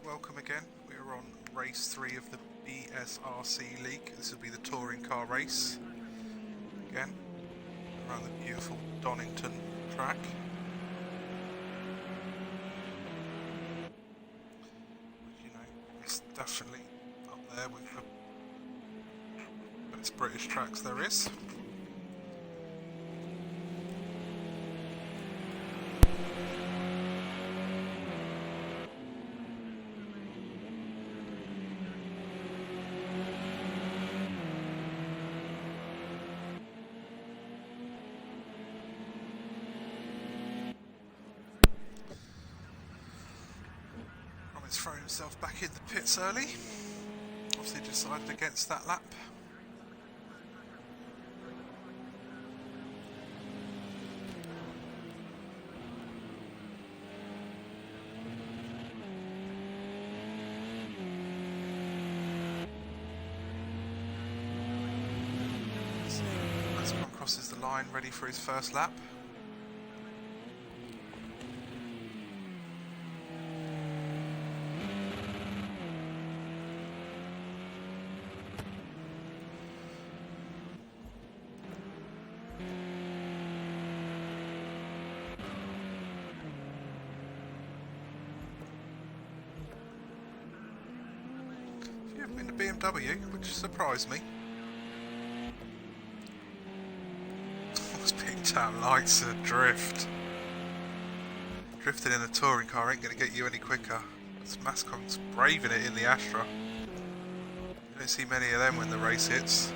welcome again. We're on race 3 of the BSRC League. This will be the touring car race. Again, around the beautiful Donnington track. You know, it's definitely up there with the best British tracks there is. He's thrown himself back in the pits early. Obviously decided against that lap. As one crosses the line, ready for his first lap. In the BMW, which surprised me. Those big damn lights are drift. Drifting in a touring car ain't going to get you any quicker. This Mascon's braving it in the Astra. You don't see many of them when the race hits.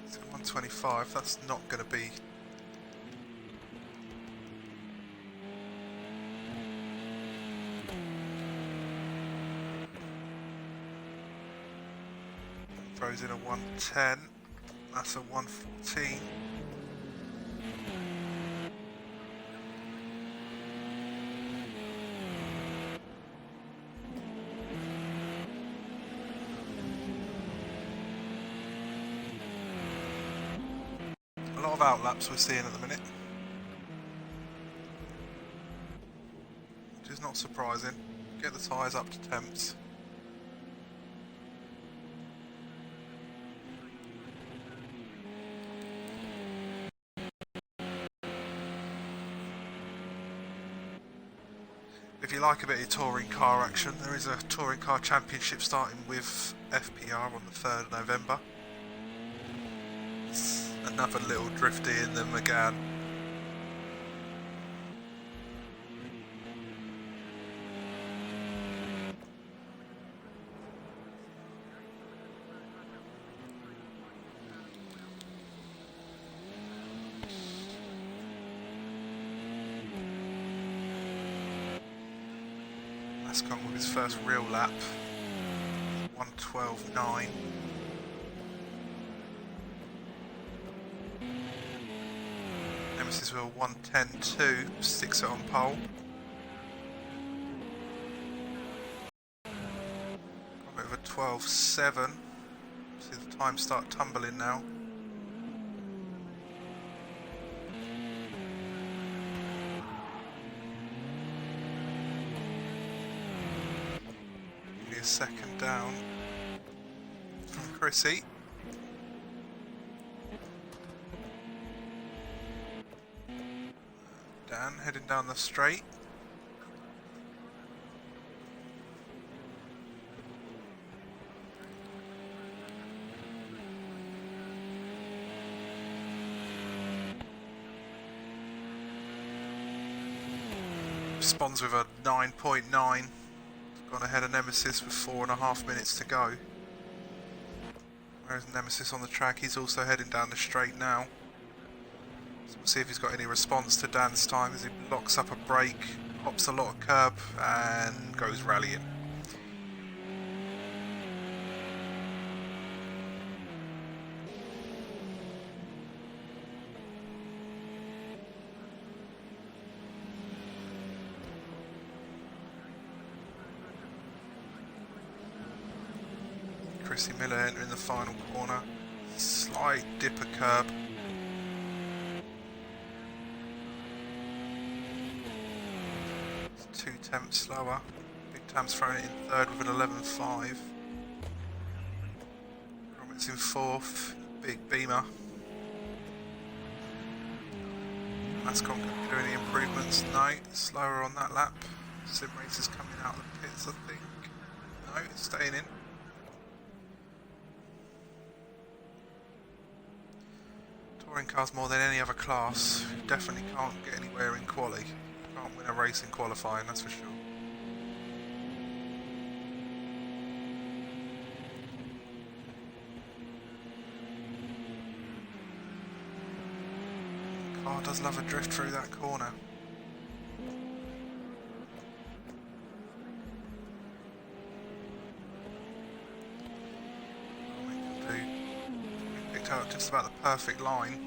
So 125, that's not going to be throws in a 110, that's a 114. A lot of outlaps we're seeing at the minute, which is not surprising. Get the tyres up to temps. If you like a bit of touring car action, there is a touring car championship starting with FPR on the 3rd of November. It's another little drifty in the McGann. Mascon with his first real lap, 1:12.9. Nemesis will 1:10.2, sticks it on pole. Got a bit of a 12.7. See the time start tumbling now. A second down from Chrissy. Dan heading down the straight. Responds with a 9.9. Gone ahead of Nemesis with 4.5 minutes to go. Whereas Nemesis on the track, he's also heading down the straight now. So we'll see if he's got any response to Dan's time as he locks up a brake, hops a lot of curb and goes rallying. Chrissy Miller entering the final corner. Slight dipper curb. It's 2/10 slower. Big Tam's throwing it in third with an 11.5. Gromit's in fourth. Big Beamer. Mascon can do any improvements? No, slower on that lap. Sim Racer's coming out of the pits, I think. No, it's staying in. Touring cars more than any other class. You definitely can't get anywhere in quali. You can't win a race in qualifying, that's for sure. The car does love a drift through that corner. Picked out just about the perfect line.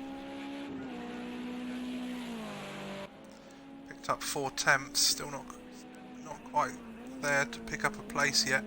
Picked up 4/10, still not quite there to pick up a place yet.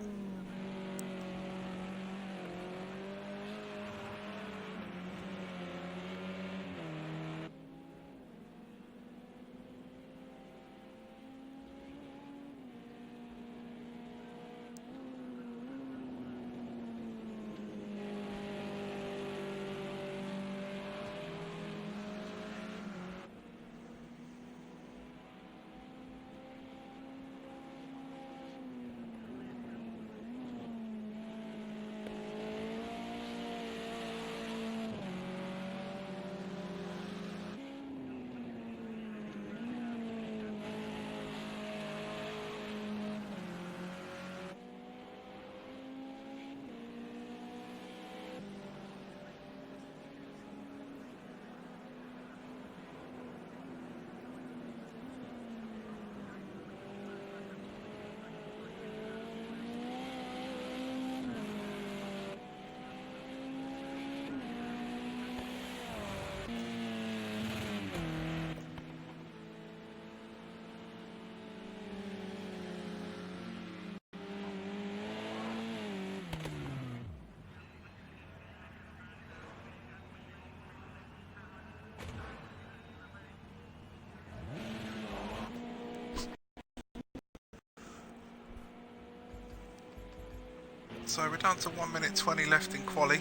So we're down to 1 minute 20 left in quali.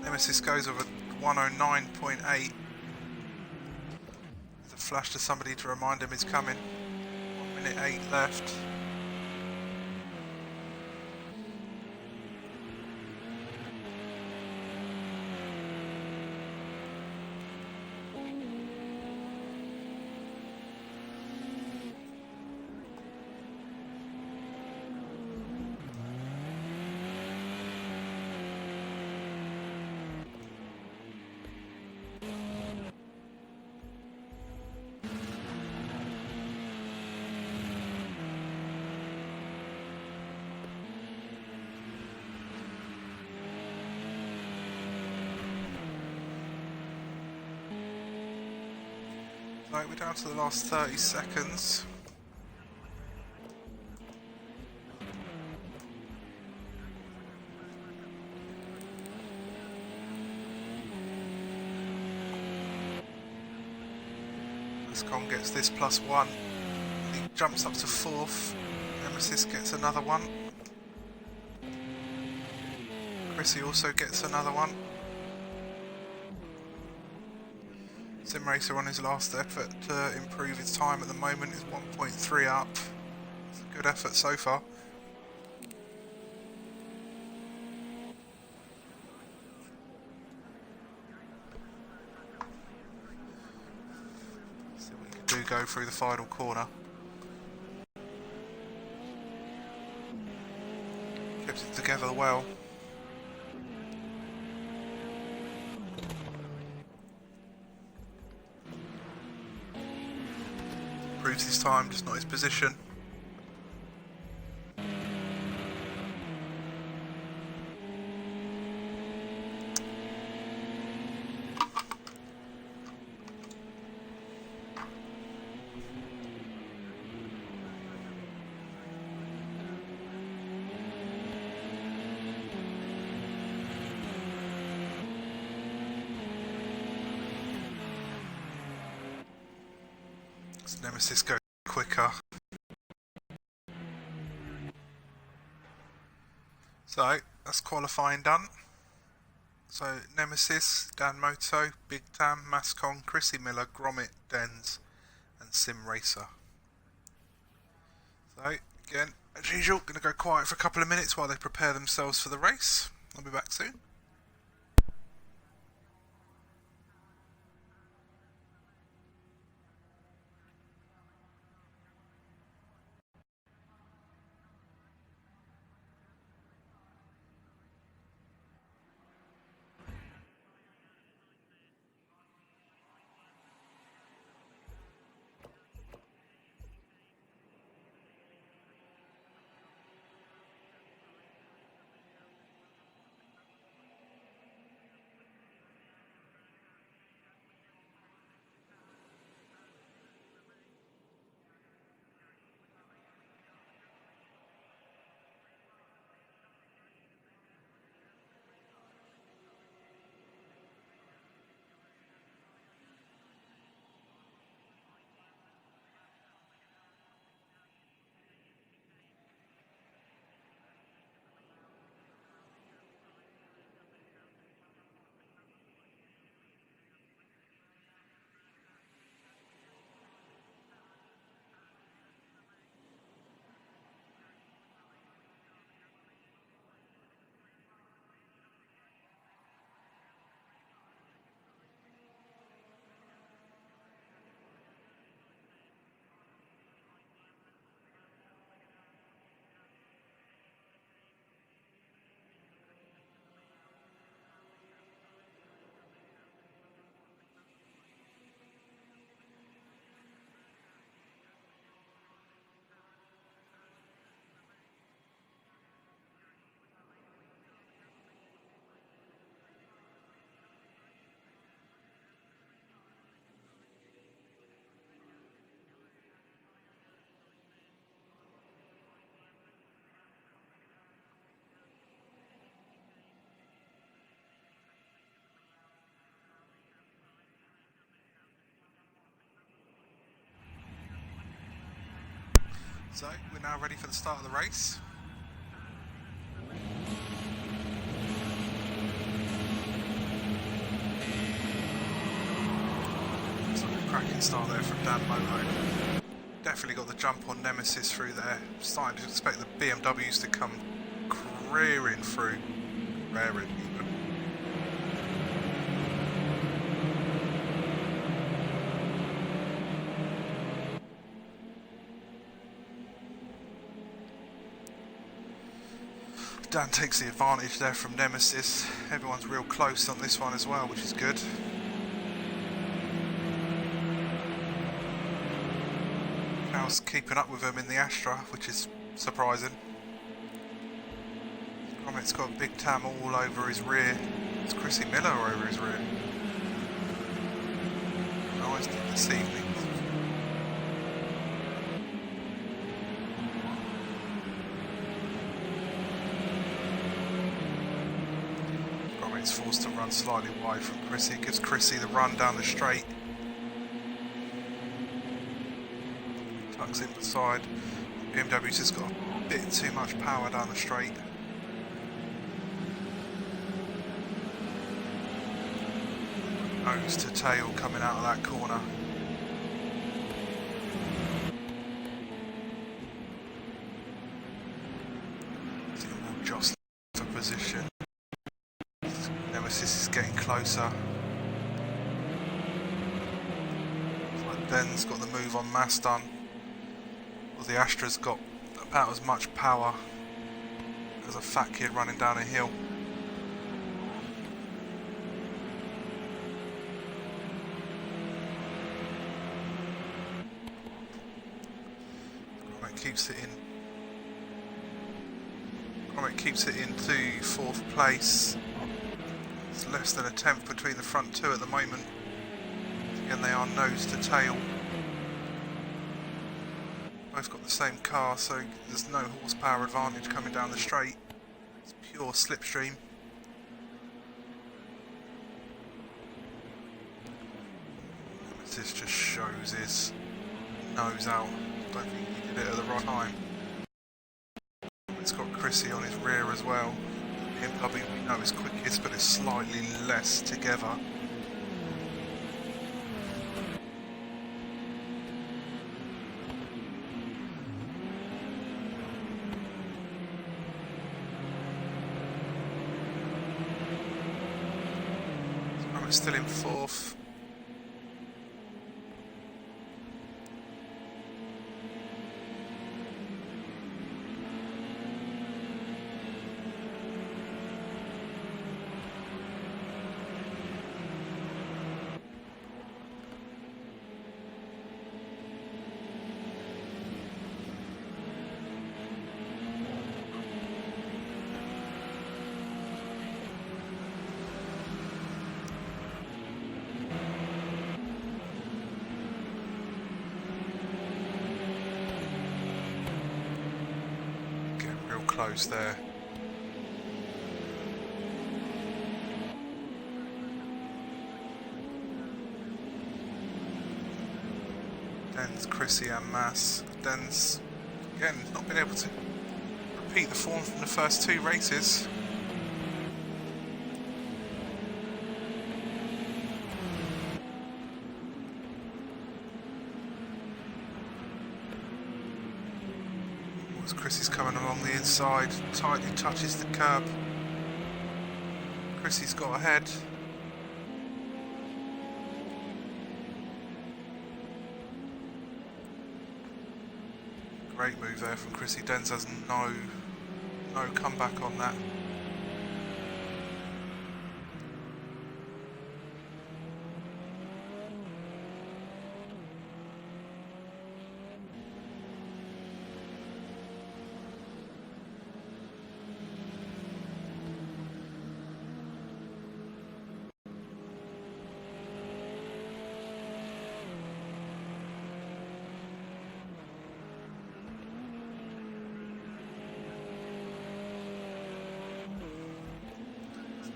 Nemesis goes over 109.8. There's a flash to somebody to remind him he's coming. 1 minute 8 left. Right, we're down to the last 30 seconds. Mascon gets this +1. He jumps up to 4th. Nemesis gets another one. Chrissy also gets another one. Sim Racer on his last effort to improve his time at the moment is 1.3 up. It's a good effort so far. See what he can do go through the final corner. Kept it together well. Improves his time, just not his position. 'cause Nemesis goes quicker. So that's qualifying done. So Nemesis, Dan Moto, Big Tam, Mascon, Chrissy Miller, Gromit, Dens and Sim Racer. So again, as usual, going to go quiet for a couple of minutes while they prepare themselves for the race. I'll be back soon. So we're now ready for the start of the race. So cracking start there from Dan Moto. Definitely got the jump on Nemesis through there. Starting to expect the BMWs to come rearing through. Raring even. Dan takes the advantage there from Nemesis. Everyone's real close on this one as well, which is good. Now's keeping up with him in the Astra, which is surprising. Gromit's got Big Tam all over his rear. It's Chrissy Miller over his rear. Nice to deceive me. Gromit's forced to run slightly wide from Chrissy. Gives Chrissy the run down the straight. Tucks in the side. BMW's just got a bit too much power down the straight. Nose to tail coming out of that corner. See them all jostling for position. Nemesis is getting closer. Like Ben's got the move on Maston. Well, the Astra's got about as much power as a fat kid running down a hill. Keeps it in. Gromit keeps it into 4th place. It's less than a tenth between the front two at the moment. Again, they are nose to tail. Both got the same car, so there's no horsepower advantage coming down the straight. It's pure slipstream. This just shows his nose out. Don't think he did it at the right time. It's got Chrissy on his rear as well. BMW we know is quickest, but it's slightly less together. So I'm still in fourth. Close there. Den's, Chrissy and Mass. Den's, again, not been able to repeat the form from the first two races. Chrissy's coming along the inside, tightly touches the curb. Chrissy's got ahead. Great move there from Chrissy. Denz has no comeback on that.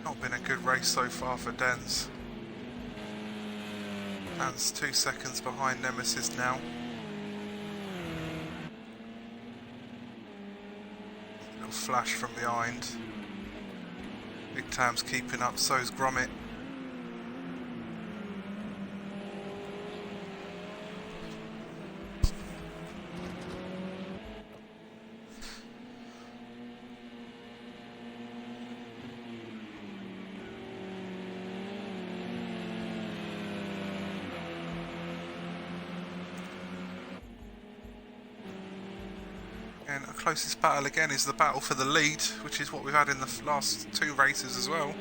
Not been a good race so far for Denz. That's 2 seconds behind Nemesis now. Little flash from behind. Big Tam's keeping up, so's Gromit. And our closest battle again is the battle for the lead, which is what we've had in the last two races as well.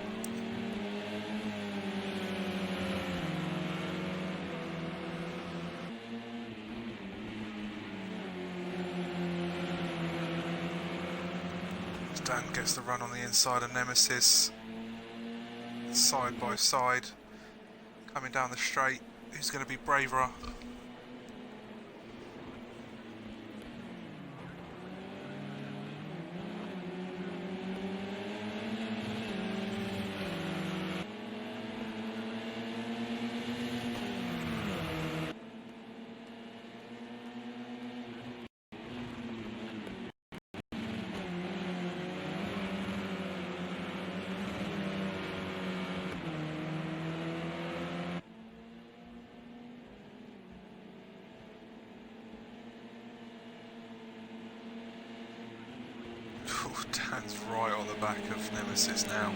Dan gets the run on the inside of Nemesis, side by side, coming down the straight. Who's going to be braver? Dan's right on the back of Nemesis now.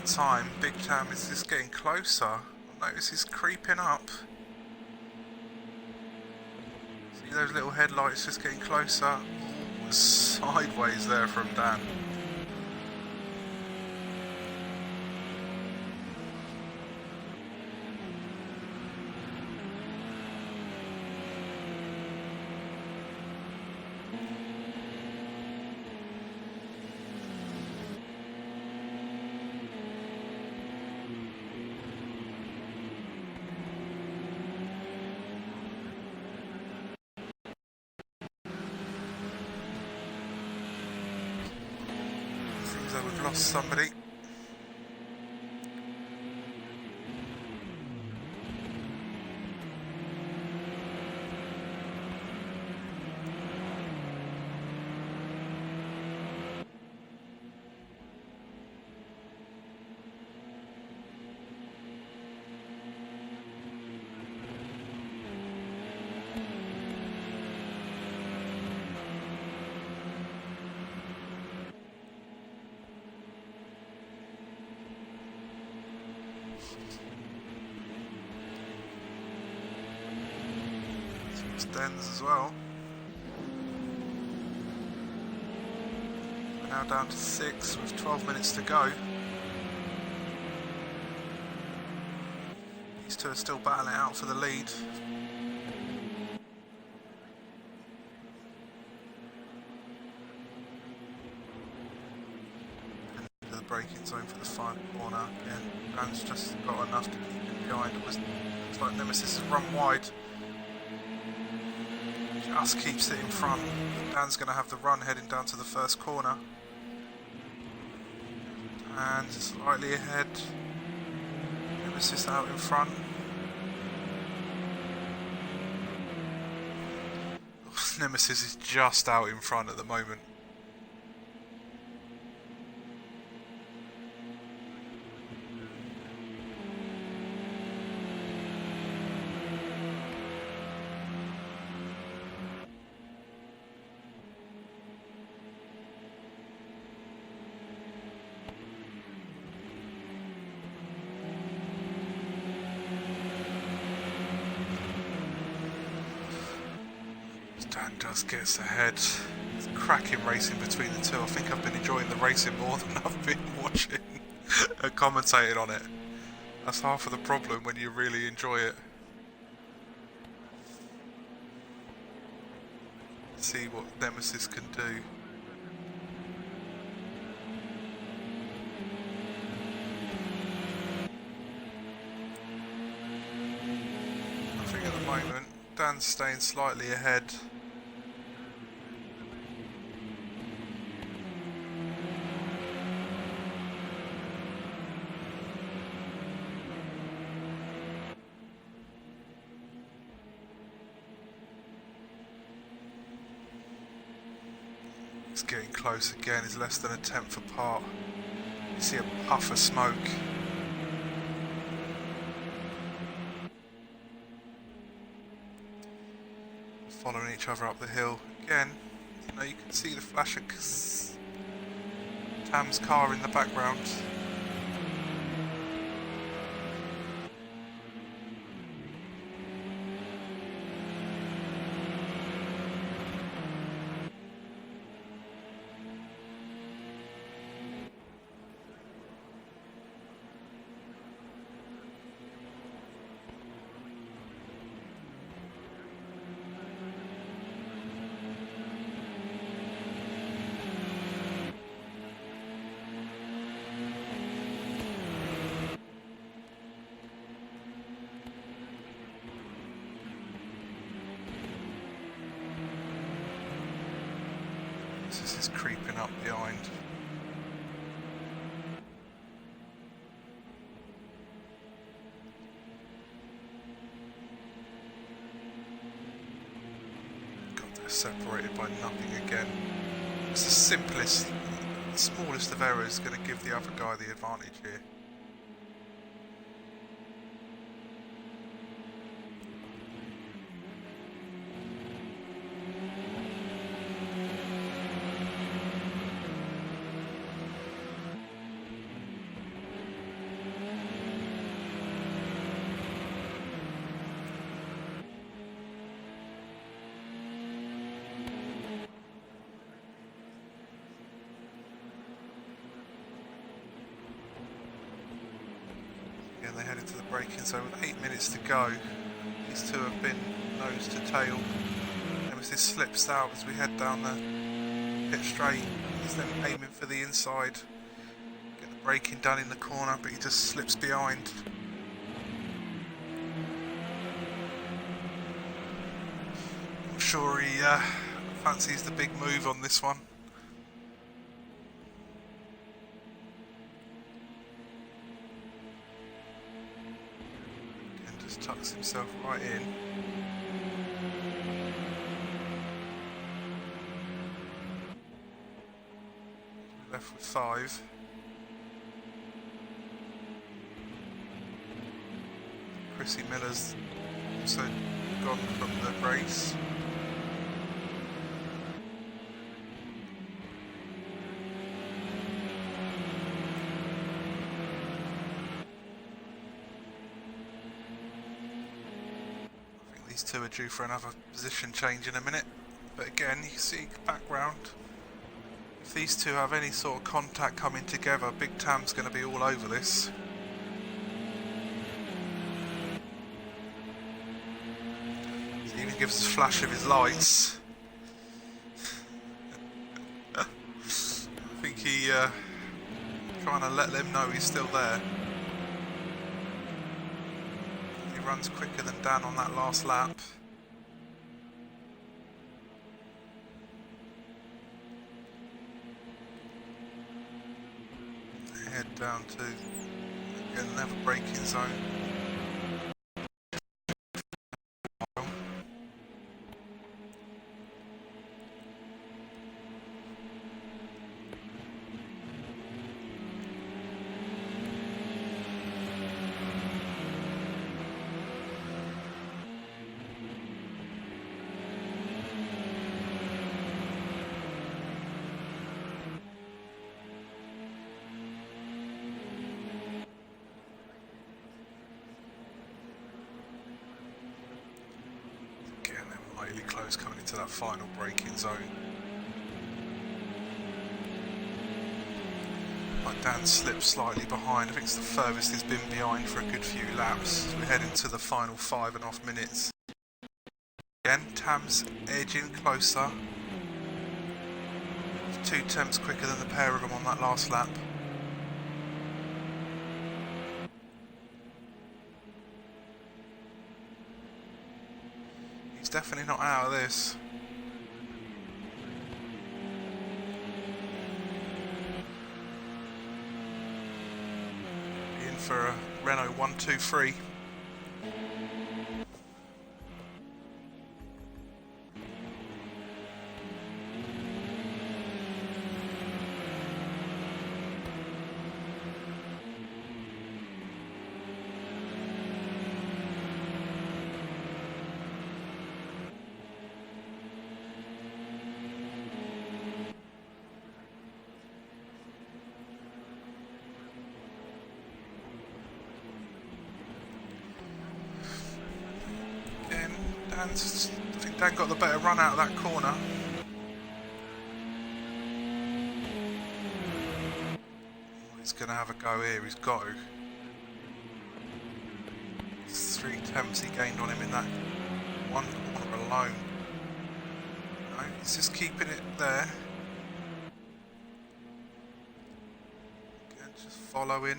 The time, Big Tam is just getting closer. Notice he's creeping up. See those little headlights just getting closer? Ooh, sideways there from Dan. We've lost somebody. It's Dens as well. We're now down to 6 with 12 minutes to go. These two are still battling it out for the lead. Into the braking zone for the final corner. Again, Dan's just got enough to keep him behind. Looks like Nemesis has run wide. Just keeps it in front. Dan's going to have the run heading down to the first corner. And slightly ahead. Nemesis out in front. Nemesis is just out in front at the moment. Dan just gets ahead. It's cracking racing between the two. I think I've been enjoying the racing more than I've been watching and commentating on it. That's half of the problem when you really enjoy it. See what Nemesis can do. Nothing at the moment. Dan's staying slightly ahead. It's getting close again. He's less than a tenth apart. You see a puff of smoke. Following each other up the hill. Again, you know, you can see the flash of Tam's car in the background. This is creeping up behind. God, they're separated by nothing again. It's the simplest, the smallest of errors going to give the other guy the advantage here. Again, they head into the braking zone with 8 minutes to go. These two have been nose to tail. Nemesis slips out as we head down the pit straight. He's then aiming for the inside. Get the braking done in the corner, but he just slips behind. I'm sure he fancies the big move on this one. Tucks himself right in. Left with 5. Chrissy Miller's also gone from the race. These two are due for another position change in a minute, but again, you can see background. If these two have any sort of contact coming together, Big Tam's going to be all over this. He even gives us a flash of his lights. I think he trying to let them know he's still there. He runs quicker than Dan on that last lap. Head down to again, another braking zone. Really close coming into that final braking zone. Like Dan slipped slightly behind. I think it's the furthest he's been behind for a good few laps. We're heading to the final 5.5 minutes. Again, Tam's edging closer. 2 tenths quicker than the pair of them on that last lap. He's definitely not out of this. In for a Renault 123. I think Dan got the better run out of that corner. He's going to have a go here, he's got to. It's 3 tenths he gained on him in that one corner alone. No, he's just keeping it there. Again, just following.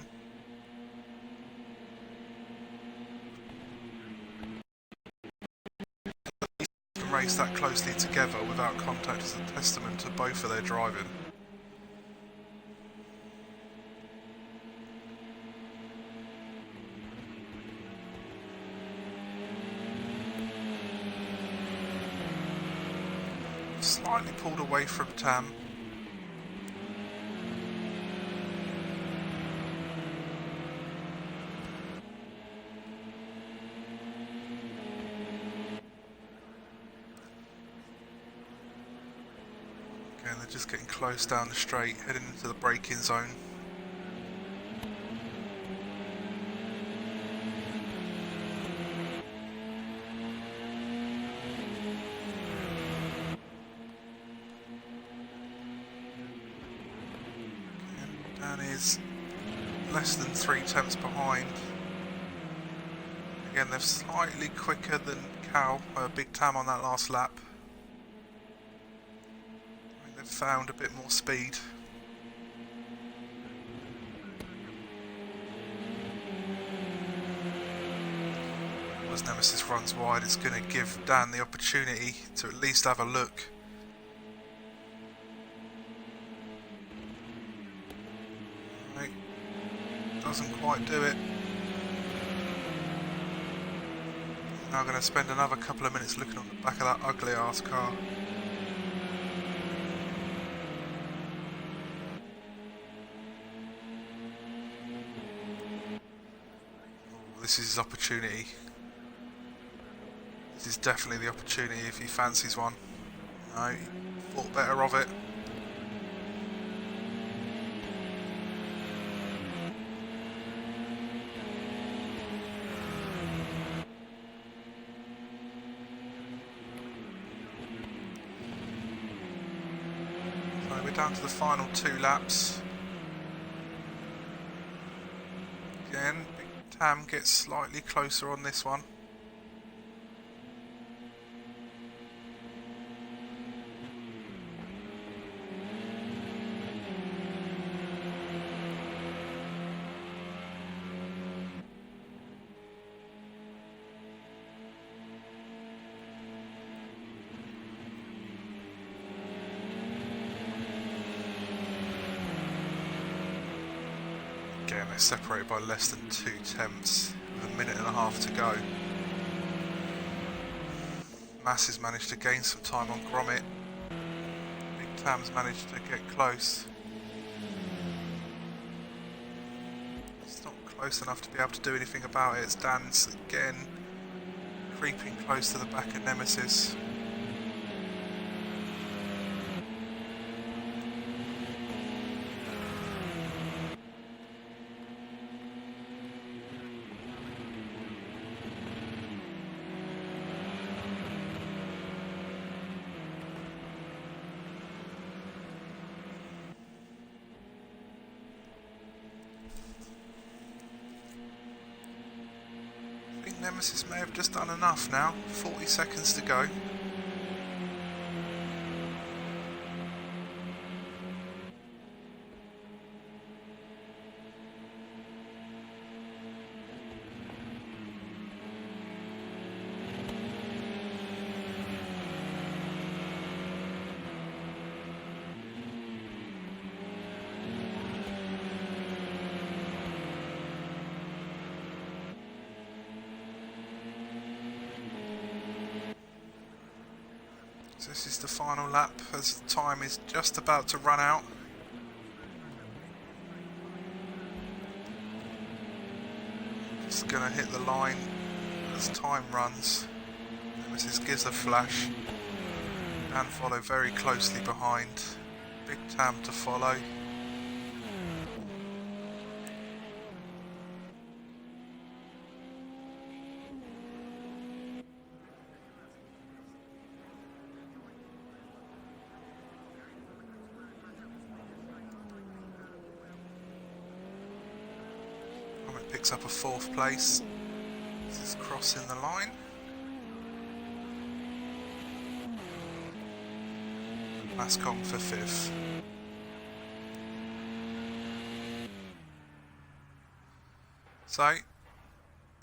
Race that closely together without contact is a testament to both of their driving. Slightly pulled away from Tam. They're just getting close down the straight, heading into the braking zone. Dan is less than 3 tenths behind. Again, they're slightly quicker than Big Tam on that last lap. Found a bit more speed. As Nemesis runs wide, it's going to give Dan the opportunity to at least have a look. Right. Doesn't quite do it. Now going to spend another couple of minutes looking on the back of that ugly ass car. This is his opportunity. This is definitely the opportunity if he fancies one. No, he thought better of it. down to the final 2 laps. Again, Big Tam gets slightly closer on this one. Again, they're separated by less than 2 tenths with 1.5 minutes to go. Mass has managed to gain some time on Gromit. Big Tam's managed to get close. It's not close enough to be able to do anything about it. It's Dan's again creeping close to the back of Nemesis. Nemesis may have just done enough now. 40 seconds to go. So this is the final lap as the time is just about to run out. Just gonna hit the line as time runs. Nemesis gives a flash and follow very closely behind. Big Tam to follow. Picks up a 4th place. This is crossing the line. Mascong for 5th. So,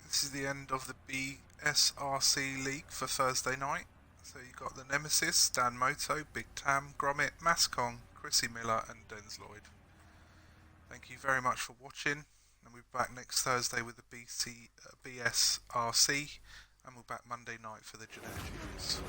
this is the end of the BSRC League for Thursday night. So you've got the Nemesis, Dan Moto, Big Tam, Gromit, Mascong, Chrissy Miller and Denz Lloyd. Thank you very much for watching. And we'll be back next Thursday with the BSRC, and we'll be back Monday night for the Genetic Juniors.